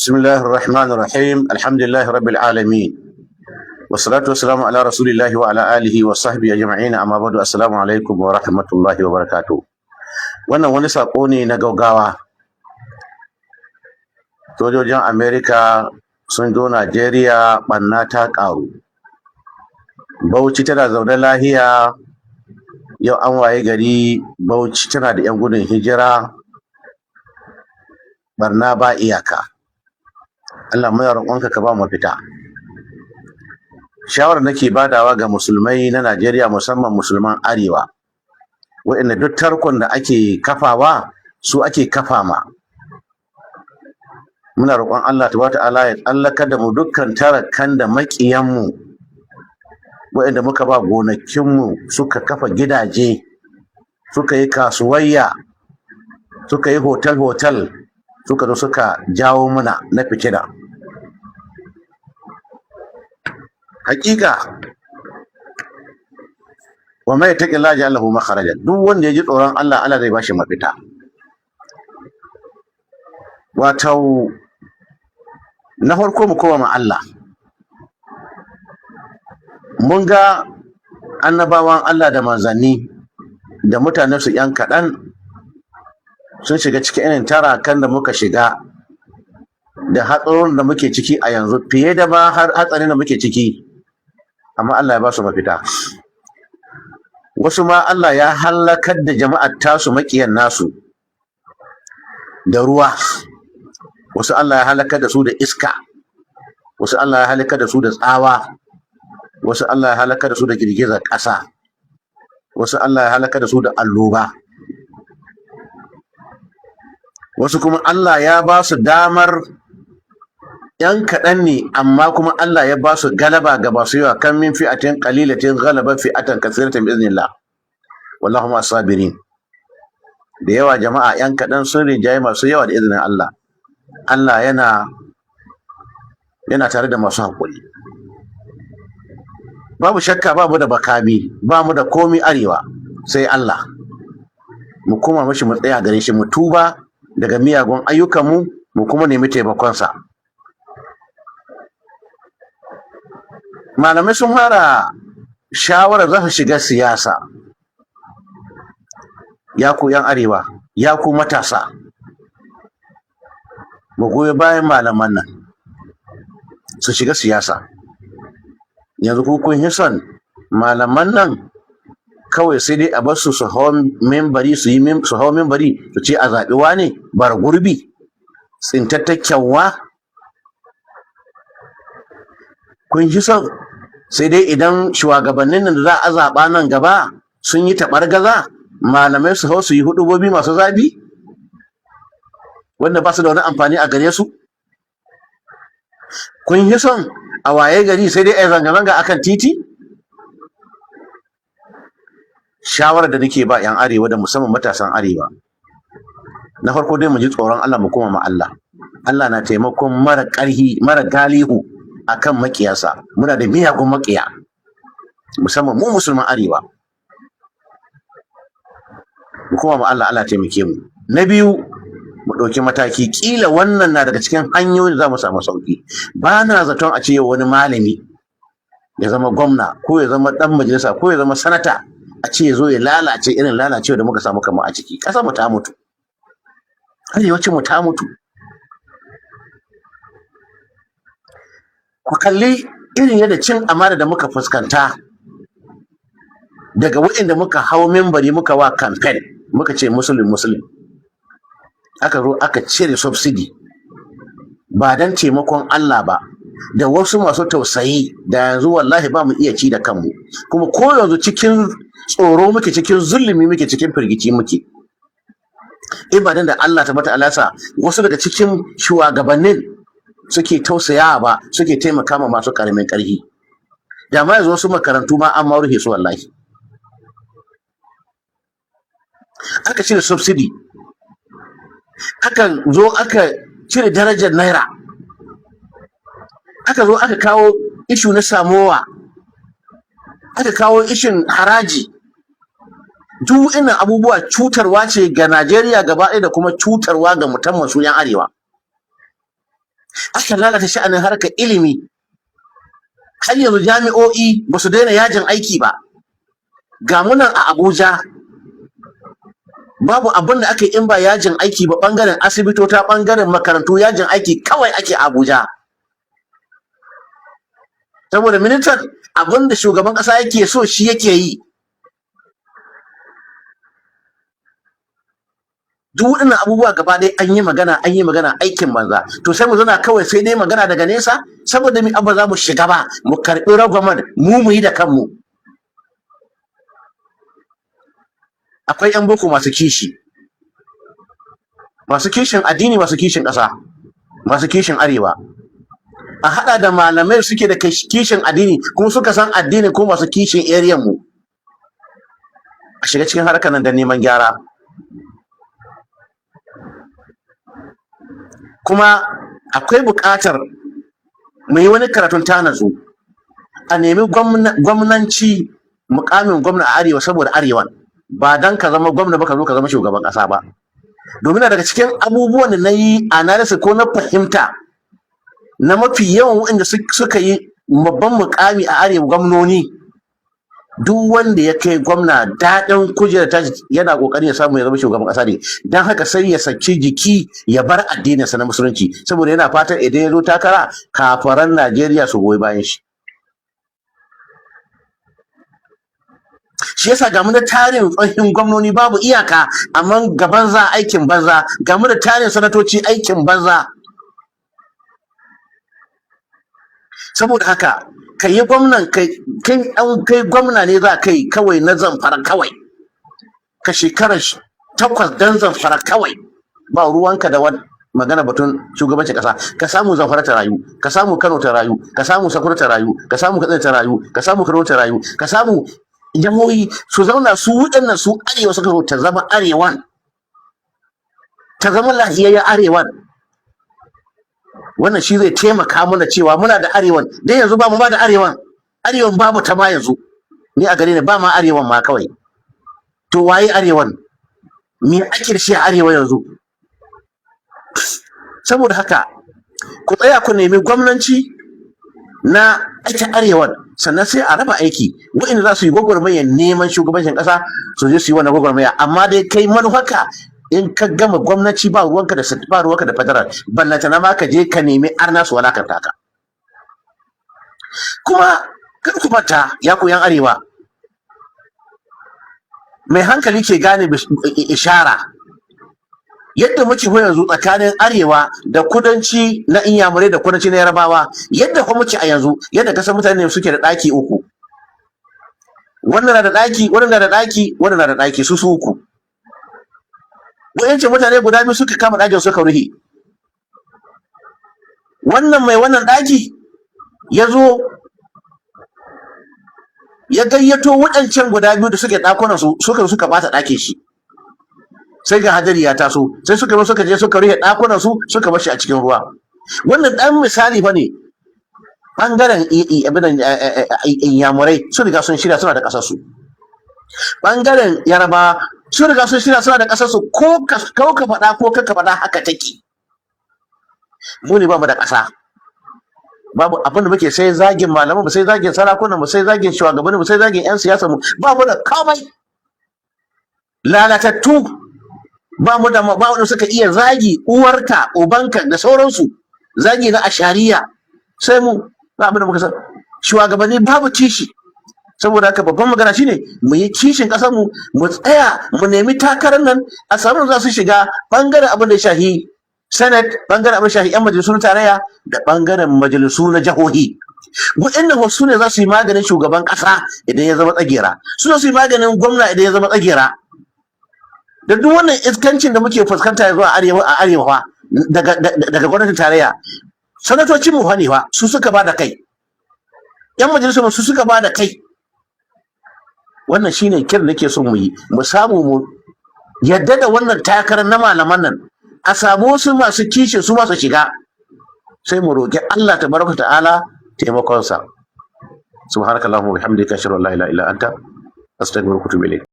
بسم الله الرحمن الرحيم الحمد لله رب العالمين والصلاة والسلام على رسول الله وعلى آله وصحبه أجمعين أما بعد السلام عليكم ورحمة الله وبركاته wannan wani sako ne na gaugawa. Sojojin Amerika sun zo Najeriya, ɓanna ta ƙaru. Bauchi tana zaune lahiya, yau an waye gari Bauchi tana da 'yan gudun hijira, barna ba iyaka. Allah muna roƙonka ka ba mu fita. Shawarar nake badawa ga musulmai na Najeriya, musamman musulman Arewa, waɗanda duk tarkon da ake kafawa su ake kafa ma. Muna roƙon Allah tabaraka ta'ala ya tsallakar da mu dukkan tarakan da maƙiyanmu waɗanda muka ba gonakinmu suka kafa gidaje, suka yi kasuwayya, suka yi hotel-hotel, suka zo suka jawo muna na fitina. Hakika wa mai taƙi Allah ja'ala lahu makharajan, duk wanda ya ji tsoron Allah, Allah zai bashi mafita. Wato na farko mu koma ma Allah. Mun ga annabawan Allah da manzanni da mutanen su yan kaɗan sun shiga cikin irin tarakan da muka shiga da hatsarin da muke ciki a yanzu, fiye da ma har hatsarin da muke ciki, amma Allah ya ba su mafita. Wasu ma Allah ya halakar da jama'ar tasu maƙiyan nasu da ruwa, wasu Allah ya halakar da su da iska, wasu Allah ya halakar da su da tsawa, wasu Allah ya halakar da su da girgizar ƙasa, wasu Allah ya halakar da su da alloba, wasu kuma Allah ya ba su damar ‘yan kaɗan ne, amma kuma Allah ya ba su galaba ga masu yawa. Kan min fi'atin qalilatin ghalabat fi'atan kathiratan bi iznillah wallahu ma sabirin. Da yawa jama'a ‘yan kaɗan sun rinjaye masu yawa da izinin Allah. Allah yana tare da masu haƙuri. Babu shakka, babu da bakami, ba mu da komi Arewa sai Allah. Mu koma mashi, mu tsaya gare shi, mu tuba daga miyagun ayyukanmu, mu kuma nemi taimakonsa. Malamai sun fara shawarar za su shiga siyasa. Ya ku 'yan Arewa, ya ku matasa, mu goyi bayan malaman nan su shiga siyasa. Yanzu ku kun yi son malaman nan kawai sai dai a bar su hau membari, su hau membari su ce a zaɓi wane bar gurbi, tsintattakkenwa. Kun yi son sai dai idan shugabannin nan da za a zaɓa nan gaba sun yi taɓargaza, malamai su hau su yi huɗubobi masu zafi wanda ba su da wani amfani a gare su. Kun yi son a waye gari sai dai a zanga-zanga akan titi. Shawarar da nake ba 'yan Arewa da musamman matasan Arewa, na farko dai mu ji tsoron Allah, mu koma ma Allah. Allah na taimakon mara ƙarhi, mara galihu akan makiyasa. Muna da miyagun makiya, musamman mu musulman Arewa. Mu koma ma Allah, Allah taimake mu. Na biyu, mu ɗauki mataki. Ƙila wannan na daga cikin hanyoyin da za mu samu sauƙi. Ba na zaton a ce wani malami ya zama gwamna, ko ya zama ɗan majalisa, ko ya zama sanata, a ce ya zo ya lalace irin lalacewa da muka samu kama a ciki. Ƙasar mu ta mutu, arewacin mu ta mutu. Ku kalli irin yadda cin amana da muka fuskanta daga waɗanda muka hau membari muka wa campaign, muka ce musulun, aka zo aka cire subsidy ba don taimakon Allah ba, da wasu masu tausayi, da yanzu wallahi ba mu iya ci da kanmu. Kuma ko yanzu cikin tsoro muke, cikin zulumi muke, cikin firgici muke. Ibadan da Allah ta bata alasa wasu daga cikin shugabannin suke tausayawa ba, suke taimaka ma masu karamin ƙarfi. Da ma yanzu wasu makarantu ma an rufe su wallahi. Aka cire subsidy, aka zo aka cire darajar naira, aka zo aka kawo ishu na samowa, aka kawo ishin haraji. Duk ina abubuwa cutarwa ce ga Najeriya gaba ɗaya da kuma cutarwa ga musamman su 'yan Arewa. aka lalata sha'anin harkar ilimi. Har yanzu jami'o'i ba su daina yajin aiki ba. Ga munan a Abuja babu abin da aka yi in ba yajin aiki ba, ɓangaren asibitota, ɓangaren makarantu, yajin aiki kawai ake a Abuja. Saboda ministan abin da shugaban ƙasa yake so shi yake yi. Duk waɗannan abubuwa gaba ɗaya an yi magana aikin banza. To sai mu zauna kawai sai dai magana daga nesa, saboda mi abba za mu shiga ba, mu karɓi ragwamar mu yi da kanmu. Akwai 'yan boko masu kishin addini, masu kishin ƙasa, masu kishin arewa. A haɗa da malamai suke da kishin addini kuma suka san addini ko masu kishin area mu. A shiga cikin harkar nan da neman gyara. Kuma akwai buƙatar mu yi wani karatun ta natsu, a nemi gwamnanci, mukamin gwamna a arewa saboda arewan, ba dan ka zama gwamna ba ka zo ka zama shugaban ƙasa ba. Domin daga cikin abubuwan da na yi analysis ko na fahimta na mafi yawan waɗanda suka yi babban mukami a arewa gwamnoni, duk wanda ya kai gwamna daɗin kujera ta yana ƙoƙarin ya samu ya zama shugaban ƙasa ne. Don haka sai ya saki jiki ya bar addininsa na musulunci, saboda yana fatan idan ya zo takara kafaran Najeriya su goyi bayan shi. Shi yasa ga mu da tarin tsohin gwamnoni babu iyaka, amma ga banza aikin banza, ga mu da tarin sanatoci aikin banza. Saboda haka ka yi gwamnan kai gwamna ne za kai kawai na Zamfara kawai, ka shekara 8 dan Zamfara kawai, ba ruwanka da wani magana batun shugabancin kasa. Ka samu Zamfara ta rayu, ka samu Kano ta rayu, ka samu Sokoto ta rayu, ka samu Katsina ta rayu, ka samu Kano ta rayu, ka samu jihohi su zauna su waɗannan su arewa suka zo ta zama arewan, ta zama lahiyayyen arewan. Wannan shi zai taimaka mana cewa muna da arewan. Dai yanzu ba mu ba da arewan babu ta ma yanzu. Ni a gare ni ba ma arewan ma kawai. To waye arewan? Me ake da shi a arewa yanzu? Saboda haka ku tsaya ku nemi gwamnanci na ita arewan, sannan sai a raba aiki. Waɗanda za su yi gwagwarmayar neman shugabancin ƙasa su je su yi wannan gwagwarmaya, amma dai kai manufarka in ka gama gwamnati ba ruwanka da federal, ballanta na ma ka je ka nemi arna su walakanta ka. Kuma kar ku manta ya koyan arewa, mai hankali ke gane ishara yadda muke yanzu tsakanin arewa da kudanci na inyamurai da kudanci na yarabawa, yadda kuma muke a yanzu, yadda kasan mutane suke da ɗaki uku, wannan na da ɗaki, wannan na da ɗaki, wannan na da ɗaki, su uku. Wayancin mutane guda biyu suka kama ɗakin suka ruhe. Wannan mai wannan ɗaki ya zo ya gayyato waɗancan guda biyu da suke ɗakunan su suka bata ɗakin shi. Sai ga hadari ya taso, sai suka je suka rufe ɗakunan su suka bar shi a cikin ruwa. Wannan ɗan misali fa ne. Ɓangaren Inyamurai sun riga sun shirya suna da ƙasar su. Ɓangaren Yarbawa sun riga sun shirya suna da ƙasar su, ko ka faɗa ko ka faɗa haka take. Mu ne ba mu da ƙasa. Babu abin da muke sai zagin malaman mu, sai zagin sarakunan mu, sai zagin shugabanni mu, sai zagin 'yan siyasa mu. Ba mu da komai. Lalatattu. Ba wanda suka iya zagi uwarka, ubanka da sauransu. Zagi na ashariya. Sai mu ba abin da muka san. Shugabanni babu kishi. Saboda haka babban magana shine mu yi kishin ƙasar mu tsaya mu nemi takarar nan a samu za su shiga bangaren abin da ya shahi Senate, bangaren abin da ya shahi 'yan majalisu na tarayya da bangaren majalisu na jihohi. Waɗannan wasu ne za su yi maganin shugaban ƙasa idan ya zama tsagera. Su su yi maganin gwamna idan ya zama tsagera. Da duk wannan iskancin da muke fuskanta yanzu a arewa daga gwamnatin tarayya, sanatocin mu ne fa su suka ba da kai, 'yan majalisu su suka ba da kai. Wannan shine kiran da nake son mu yi, mu samu mu yadda da wannan takarar na malaman nan, a samu wasu masu kishin su masu shiga, sai mu roƙi Allah tabaraka ta'ala taimakonsa. Subhanakallahumma wa bihamdika ashhadu an la ilaha illa anta astaghfiruka wa atubu ilayk.